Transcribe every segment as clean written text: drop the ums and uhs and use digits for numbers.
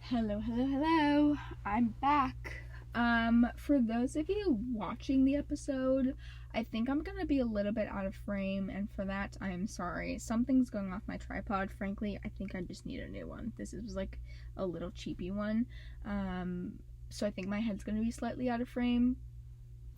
Hello. I'm back. For those of you watching the episode, I think I'm gonna be a little bit out of frame, and for that, I am sorry. Something's going off my tripod. Frankly, I think I just need a new one. This is like a little cheapy one. So I think my head's gonna be slightly out of frame.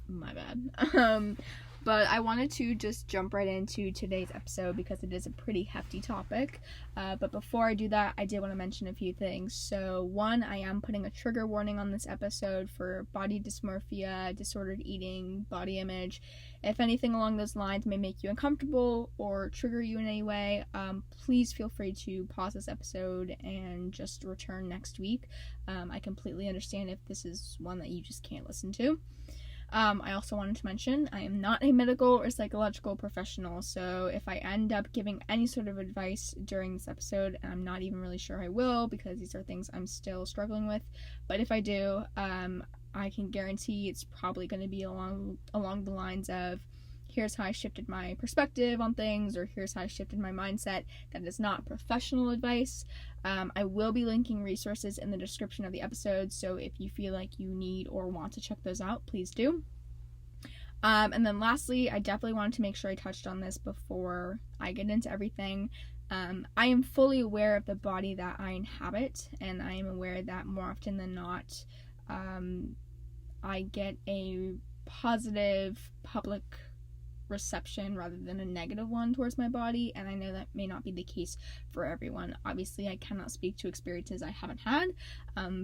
My bad. But I wanted to just jump right into today's episode because it is a pretty hefty topic. But before I do that, I did want to mention a few things. So one, I am putting a trigger warning on this episode for body dysmorphia, disordered eating, body image. If anything along those lines may make you uncomfortable or trigger you in any way, please feel free to pause this episode and just return next week. I completely understand if this is one that you just can't listen to. I also wanted to mention I am not a medical or psychological professional, so if I end up giving any sort of advice during this episode, and I'm not even really sure I will because these are things I'm still struggling with, but if I do, I can guarantee it's probably going to be along the lines of here's how I shifted my perspective on things, or here's how I shifted my mindset. That is not professional advice. I will be linking resources in the description of the episode, so if you feel like you need or want to check those out, please do. And then lastly, I definitely wanted to make sure I touched on this before I get into everything. I am fully aware of the body that I inhabit, and I am aware that more often than not, I get a positive public reception rather than a negative one towards my body, and I know that may not be the case for everyone. Obviously, I cannot speak to experiences I haven't had,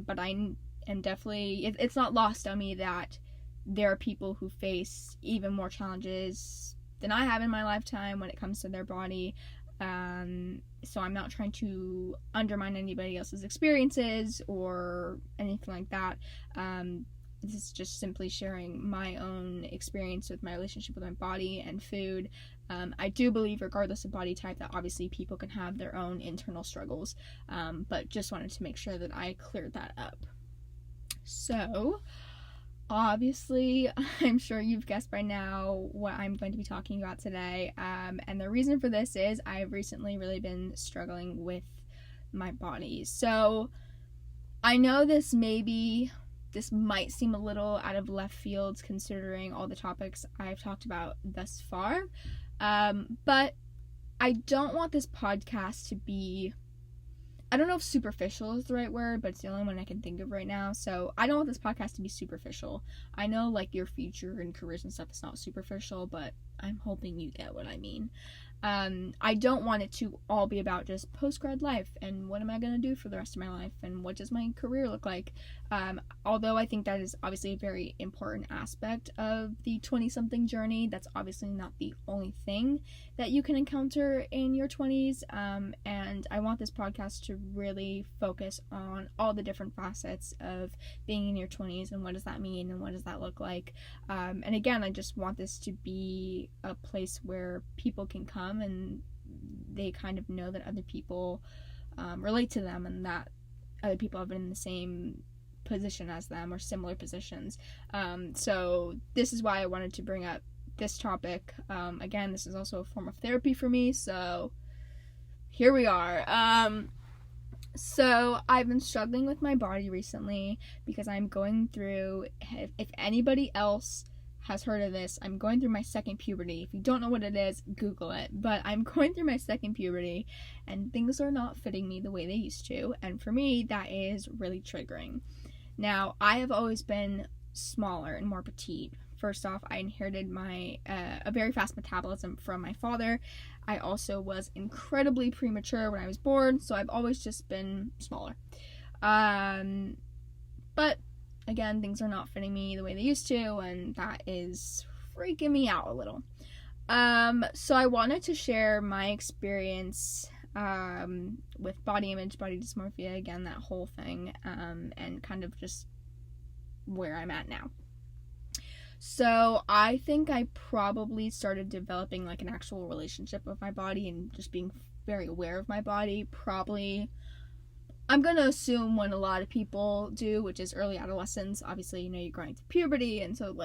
but I am definitely, it's not lost on me that there are people who face even more challenges than I have in my lifetime when it comes to their body. So I'm not trying to undermine anybody else's experiences or anything like that. This is just simply sharing my own experience with my relationship with my body and food. I do believe, regardless of body type, that obviously people can have their own internal struggles, but just wanted to make sure that I cleared that up. So, obviously, I'm sure you've guessed by now what I'm going to be talking about today, and the reason for this is I've recently really been struggling with my body. So, I know this might seem a little out of left field considering all the topics I've talked about thus far, but I don't want this podcast to be, I don't know if superficial is the right word, but it's the only one I can think of right now. So I don't want this podcast to be superficial. I know like your future and careers and stuff is not superficial, but I'm hoping you get what I mean. I don't want it to all be about just post-grad life and what am I going to do for the rest of my life and what does my career look like. Although I think that is obviously a very important aspect of the 20-something journey, that's obviously not the only thing that you can encounter in your 20s. And I want this podcast to really focus on all the different facets of being in your 20s and what does that mean and what does that look like. And again, I just want this to be a place where people can come and they kind of know that other people relate to them and that other people have been in the same position as them or similar positions. So this is why I wanted to bring up this topic. Again, this is also a form of therapy for me, so here we are. So I've been struggling with my body recently because I'm going through, if anybody else has heard of this, I'm going through my second puberty. If you don't know what it is, Google it. But I'm going through my second puberty and things are not fitting me the way they used to. And for me, that is really triggering. Now, I have always been smaller and more petite. First off, I inherited a very fast metabolism from my father. I also was incredibly premature when I was born, so I've always just been smaller. But again, things are not fitting me the way they used to, and that is freaking me out a little. So I wanted to share my experience with body image, body dysmorphia, again, that whole thing, and kind of just where I'm at now. So I think I probably started developing like an actual relationship with my body and just being very aware of my body probably, I'm going to assume, when a lot of people do, which is early adolescence. Obviously, you're going through puberty, and so,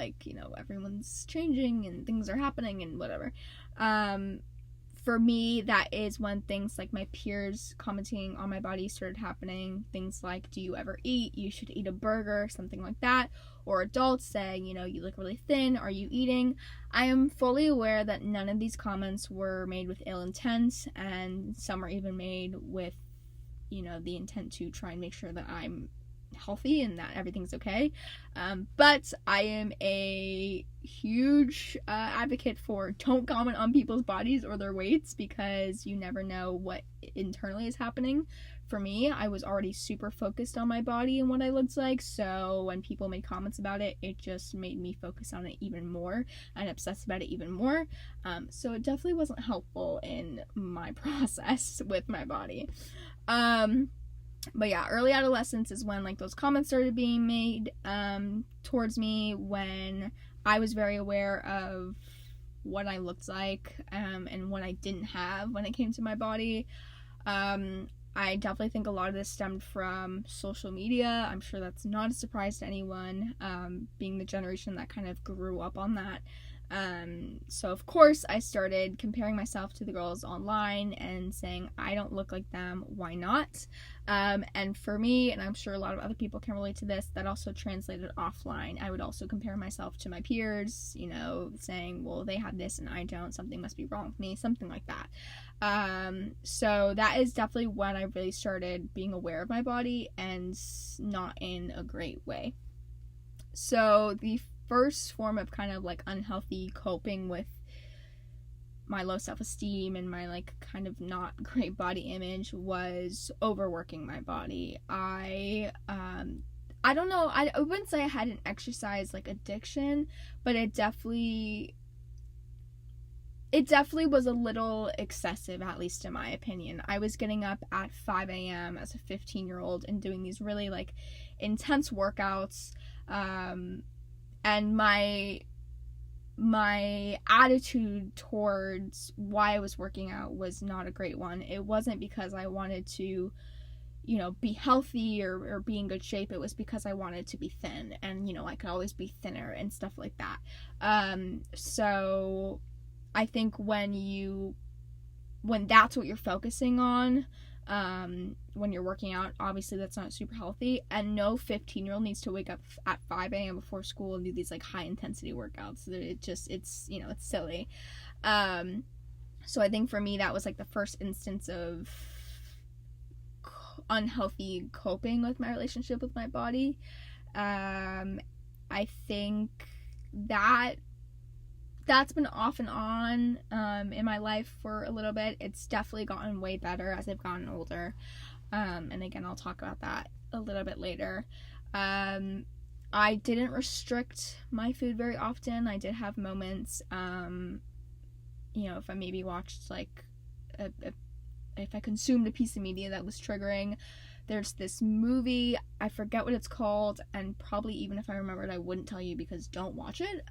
everyone's changing, and things are happening, and whatever. for me, that is when things like my peers commenting on my body started happening. Things like, do you ever eat? You should eat a burger, something like that. Or adults saying, you know, you look really thin. Are you eating? I am fully aware that none of these comments were made with ill intent, and some are even made with, you know, the intent to try and make sure that I'm healthy and that everything's okay. But I am a huge advocate for don't comment on people's bodies or their weights, because you never know what internally is happening. For me, I was already super focused on my body and what I looked like, so when people made comments about it, it just made me focus on it even more and obsess about it even more. So it definitely wasn't helpful in my process with my body. But yeah, early adolescence is when like those comments started being made towards me, when I was very aware of what I looked like and what I didn't have when it came to my body. I definitely think a lot of this stemmed from social media. I'm sure that's not a surprise to anyone, being the generation that kind of grew up on that. So of course I started comparing myself to the girls online and saying, I don't look like them, why not? And for me, and I'm sure a lot of other people can relate to this, that also translated offline. I would also compare myself to my peers, you know, saying, well, they have this and I don't, something must be wrong with me, something like that. So that is definitely when I really started being aware of my body, and not in a great way. So the first form of kind of like unhealthy coping with my low self-esteem and my like kind of not great body image was overworking my body. I don't know, I wouldn't say I had an exercise like addiction, but it definitely was a little excessive, at least in my opinion. I was getting up at 5 a.m. as a 15-year-old and doing these really like intense workouts, and my attitude towards why I was working out was not a great one. It wasn't because I wanted to, you know, be healthy or be in good shape. It was because I wanted to be thin, and, you know, I could always be thinner and stuff like that. So I think when that's what you're focusing on, when you're working out, obviously that's not super healthy, and no 15-year-old needs to wake up at 5 a.m. before school and do these like high intensity workouts. It's you know, it's silly. So I think for me that was like the first instance of unhealthy coping with my relationship with my body. I think that's been off and on in my life for a little bit. It's definitely gotten way better as I've gotten older. And again, I'll talk about that a little bit later. I didn't restrict my food very often. I did have moments, you know, if I maybe watched like if I consumed a piece of media that was triggering. There's this movie, I forget what it's called, and probably even if I remembered I wouldn't tell you, because don't watch it.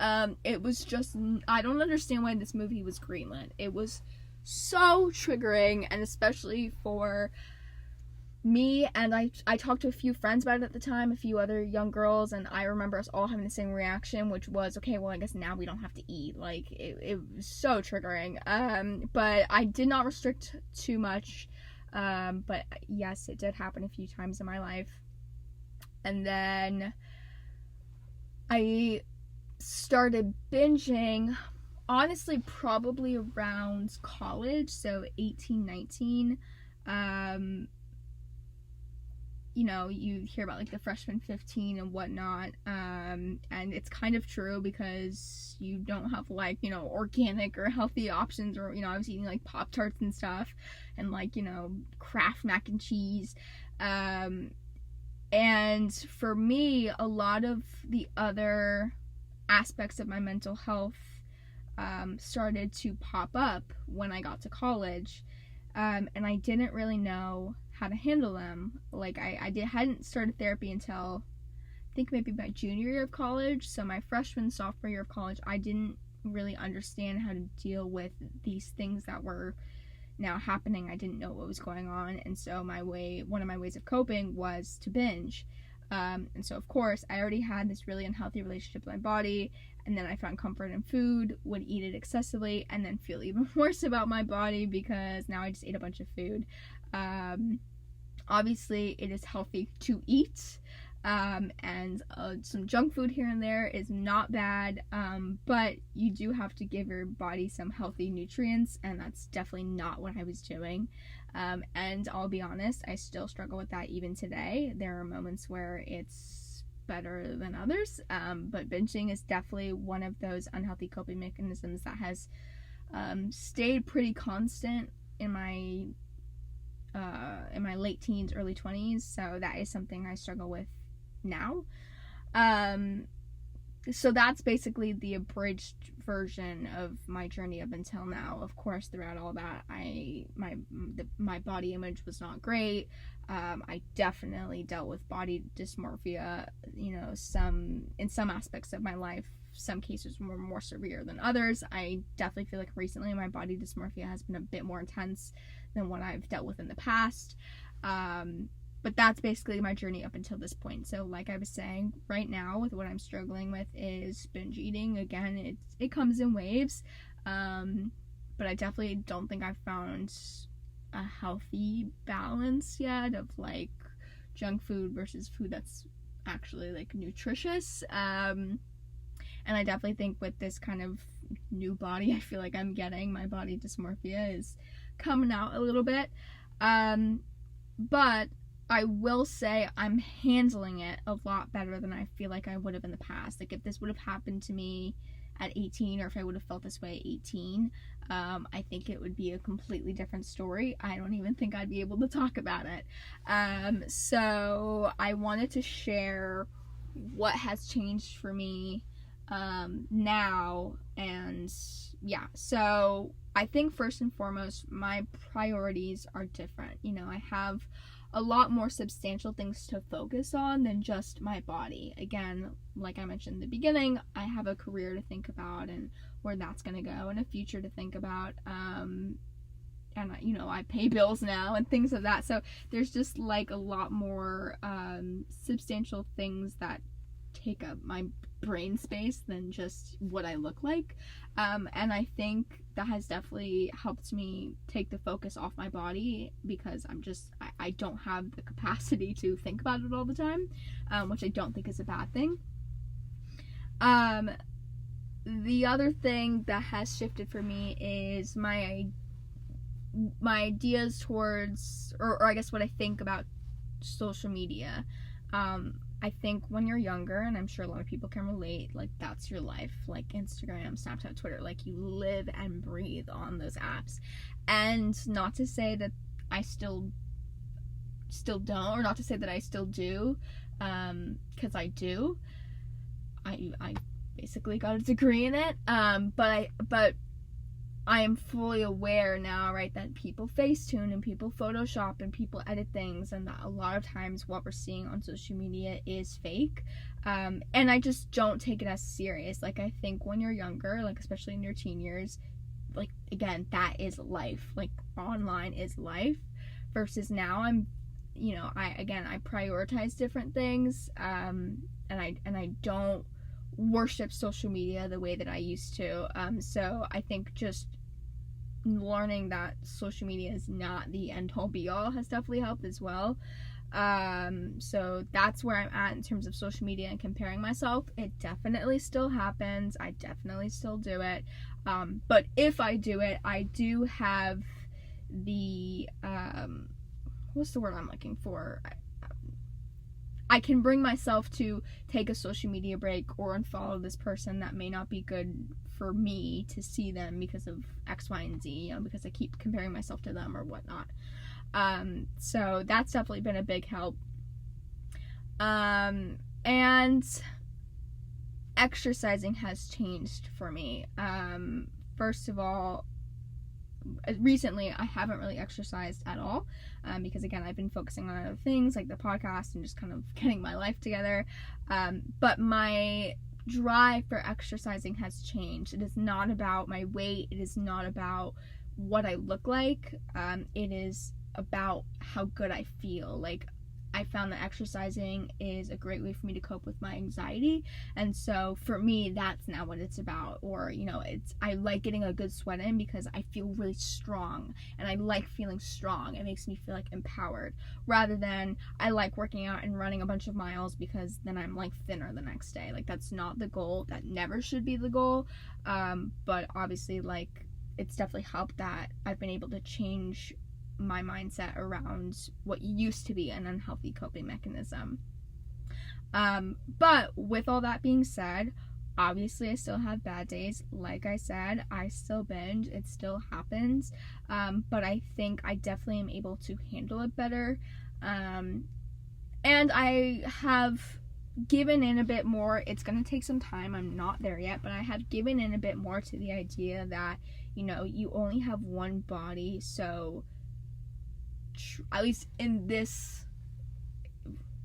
It was just, I don't understand why this movie was greenlit. It was so triggering, and especially for me, and I talked to a few friends about it at the time, a few other young girls, and I remember us all having the same reaction, which was, okay, well, I guess now we don't have to eat. Like, it was so triggering. But I did not restrict too much. But yes, it did happen a few times in my life. And then I started binging, honestly, probably around college, so 18, 19. You know, you hear about like the freshman 15 and whatnot, and it's kind of true, because you don't have like, you know, organic or healthy options, or, you know, I was eating like Pop-Tarts and stuff, and like, you know, Kraft mac and cheese, and for me, a lot of the other aspects of my mental health started to pop up when I got to college, and I didn't really know how to handle them. Like, I hadn't started therapy until I think maybe my junior year of college. So my freshman, sophomore year of college, I didn't really understand how to deal with these things that were now happening. I didn't know what was going on, and so one of my ways of coping was to binge. And so, of course, I already had this really unhealthy relationship with my body, and then I found comfort in food, would eat it excessively, and then feel even worse about my body because now I just ate a bunch of food. Obviously, it is healthy to eat, and some junk food here and there is not bad, but you do have to give your body some healthy nutrients, and that's definitely not what I was doing. And I'll be honest, I still struggle with that even today. There are moments where it's better than others, but binging is definitely one of those unhealthy coping mechanisms that has stayed pretty constant in my late teens, early 20s, so that is something I struggle with now. So that's basically the abridged version of my journey up until now. Of course, throughout all that, my body image was not great. I definitely dealt with body dysmorphia, in some aspects of my life. Some cases were more severe than others. I definitely feel like recently my body dysmorphia has been a bit more intense than what I've dealt with in the past. But that's basically my journey up until this point. So like I was saying, right now with what I'm struggling with is binge eating. Again, it comes in waves. But I definitely don't think I've found a healthy balance yet of like junk food versus food that's actually like nutritious. And I definitely think with this kind of new body I feel like I'm getting, my body dysmorphia is coming out a little bit. But I will say I'm handling it a lot better than I feel like I would have in the past. Like if this would have happened to me at 18, or if I would have felt this way at 18, I think it would be a completely different story. I don't even think I'd be able to talk about it. So I wanted to share what has changed for me now, and yeah, so I think first and foremost my priorities are different. I have a lot more substantial things to focus on than just my body. Again, like I mentioned in the beginning, I have a career to think about and where that's going to go, and a future to think about, and I pay bills now and things like that, so there's just like a lot more substantial things that take up my brain space than just what I look like, and I think that has definitely helped me take the focus off my body, because I don't have the capacity to think about it all the time, which I don't think is a bad thing. The other thing that has shifted for me is my ideas towards, or I guess what I think about social media. I think when you're younger, and I'm sure a lot of people can relate, like that's your life, like Instagram, Snapchat, Twitter, like you live and breathe on those apps. And not to say that I still don't, or not to say that I still do, because I do. I basically got a degree in it, but I am fully aware now, right, that people Facetune and people Photoshop and people edit things, and that a lot of times what we're seeing on social media is fake, and I just don't take it as serious. Like I think when you're younger, like especially in your teen years, like again, that is life, like online is life, versus now I prioritize different things, and I don't worship social media the way that I used to. So I think just learning that social media is not the end all be all has definitely helped as well. So that's where I'm at in terms of social media and comparing myself. It definitely still happens. I definitely still do it. But if I do it, I do have the what's the word I'm looking for? I can bring myself to take a social media break or unfollow this person that may not be good for me to see them because of X, Y, and Z, because I keep comparing myself to them or whatnot. So that's definitely been a big help. And exercising has changed for me. First of all, recently I haven't really exercised at all, because again I've been focusing on other things like the podcast and just kind of getting my life together, but my drive for exercising has changed. It is not about my weight, it is not about what I look like, it is about how good I feel. Like I found that exercising is a great way for me to cope with my anxiety, and so for me that's now what it's about. Or I like getting a good sweat in because I feel really strong, and I like feeling strong. It makes me feel like empowered, rather than I like working out and running a bunch of miles because then I'm like thinner the next day. Like, that's not the goal. That never should be the goal. But obviously, like, it's definitely helped that I've been able to change my mindset around what used to be an unhealthy coping mechanism. But with all that being said, obviously I still have bad days. Like I said, I still binge. It still happens. But I think I definitely am able to handle it better. And I have given in a bit more. It's going to take some time. I'm not there yet, but I have given in a bit more to the idea that, you only have one body, so at least in this,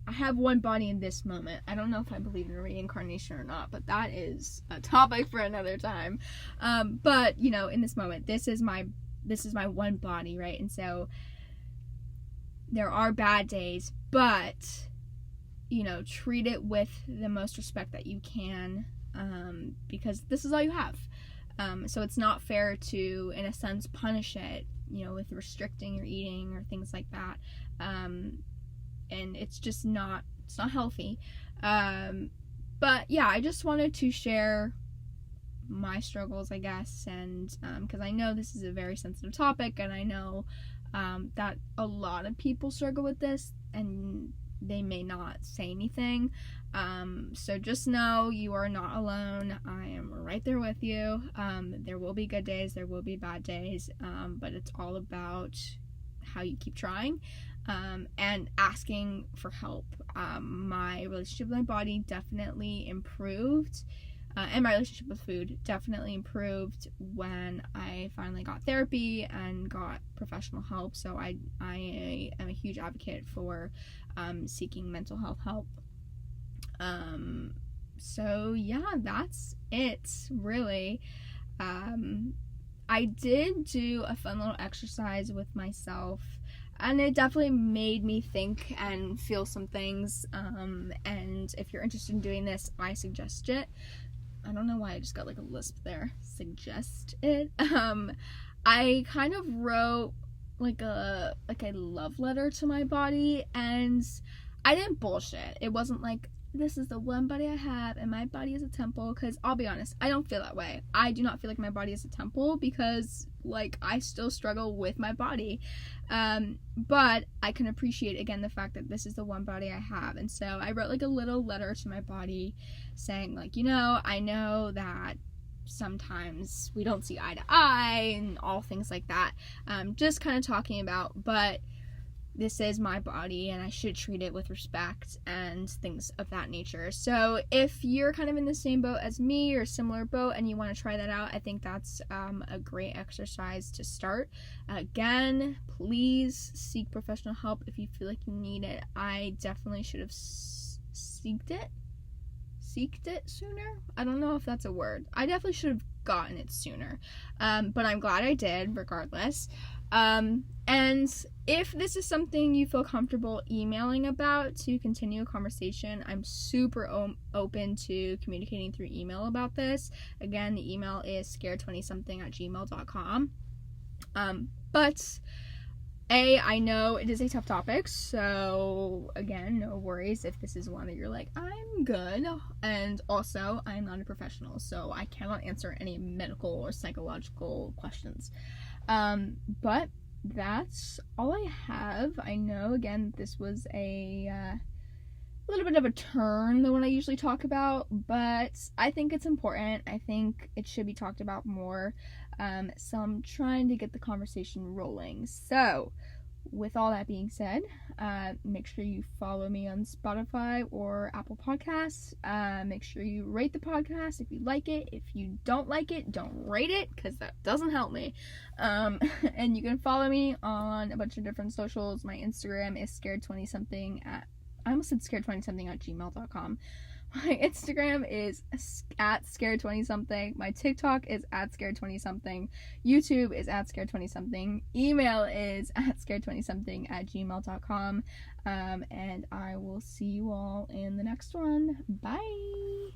I have one body in this moment. I don't know if I believe in reincarnation or not, but that is a topic for another time. But in this moment, this is my one body, right? And so there are bad days, but treat it with the most respect that you can, because this is all you have. So it's not fair to, in a sense, punish it, with restricting your eating or things like that. And it's just not healthy. But yeah, I just wanted to share my struggles, I guess, and because I know this is a very sensitive topic, and I know that a lot of people struggle with this, and they may not say anything. So just know you are not alone. I am right there with you. There will be good days, there will be bad days, but it's all about how you keep trying, and asking for help. My relationship with my body definitely improved, and my relationship with food definitely improved when I finally got therapy and got professional help. So I am a huge advocate for seeking mental health help. So yeah, that's it, really. I did do a fun little exercise with myself, and it definitely made me think and feel some things. And if you're interested in doing this, I suggest it. I don't know why I just got like a lisp there. Suggest it. I kind of wrote like a love letter to my body, and I didn't bullshit. It wasn't like, this is the one body I have and my body is a temple, because I'll be honest, I don't feel that way. I do not feel like my body is a temple, because like I still struggle with my body, but I can appreciate again the fact that this is the one body I have. And so I wrote like a little letter to my body saying like, I know that sometimes we don't see eye to eye and all things like that, just kind of talking about, but this is my body and I should treat it with respect and things of that nature. So if you're kind of in the same boat as me or similar boat and you want to try that out, I think that's a great exercise to start. Again, please seek professional help if you feel like you need it. I definitely should have seeked it sooner. I don't know if that's a word. I definitely should have gotten it sooner, but I'm glad I did regardless. And if this is something you feel comfortable emailing about to continue a conversation, I'm super open to communicating through email about this. Again, the email is scared20something@gmail.com. But I know it is a tough topic, so again, no worries if this is one that you're like, I'm good. And also, I'm not a professional, so I cannot answer any medical or psychological questions. But that's all I have. I know, again, this was a little bit of a turn than what I usually talk about, but I think it's important. I think it should be talked about more. So I'm trying to get the conversation rolling. So with all that being said, make sure you follow me on Spotify or Apple Podcasts. Make sure you rate the podcast if you like it. If you don't like it, don't rate it, because that doesn't help me. And you can follow me on a bunch of different socials. My Instagram is scared20something I almost said scared20something@gmail.com. My Instagram is at scared20something. My TikTok is at scared20something. YouTube is at scared20something. Email is at scared20something@gmail.com. And I will see you all in the next one. Bye.